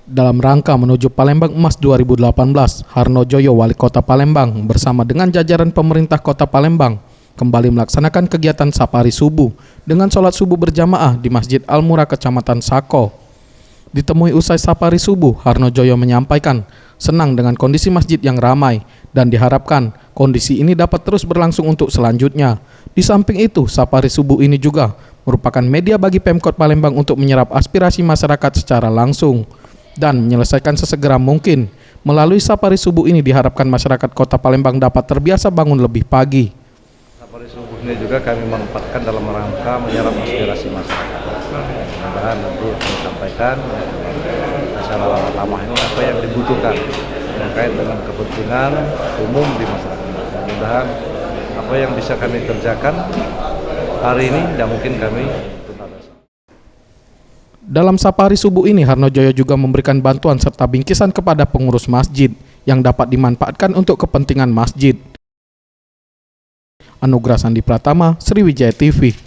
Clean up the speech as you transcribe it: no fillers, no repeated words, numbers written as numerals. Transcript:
Dalam rangka menuju Palembang Emas 2018, Harno Joyo, Wali Kota Palembang, bersama dengan jajaran pemerintah Kota Palembang, kembali melaksanakan kegiatan Safari Subuh dengan sholat subuh berjamaah di Masjid Al-Mura, Kecamatan Sako. Ditemui usai Safari Subuh, Harno Joyo menyampaikan senang dengan kondisi masjid yang ramai dan diharapkan kondisi ini dapat terus berlangsung untuk selanjutnya. Di samping itu, Safari Subuh ini juga merupakan media bagi Pemkot Palembang untuk menyerap aspirasi masyarakat secara langsung dan menyelesaikan sesegera mungkin. Melalui Safari Subuh ini diharapkan masyarakat Kota Palembang dapat terbiasa bangun lebih pagi. Safari Subuh ini juga kami manfaatkan dalam rangka menyerap aspirasi masyarakat. Mudah-mudahan nanti kami sampaikan secara ramah ini apa yang dibutuhkan terkait dengan kepentingan umum di masyarakat. Mudah-mudahan apa yang bisa kami kerjakan hari ini tidak mungkin kami tunda besok. Dalam Safari Subuh ini, Harno Joyo juga memberikan bantuan serta bingkisan kepada pengurus masjid yang dapat dimanfaatkan untuk kepentingan masjid. Anugrah Sandi Pratama, Sriwijaya TV.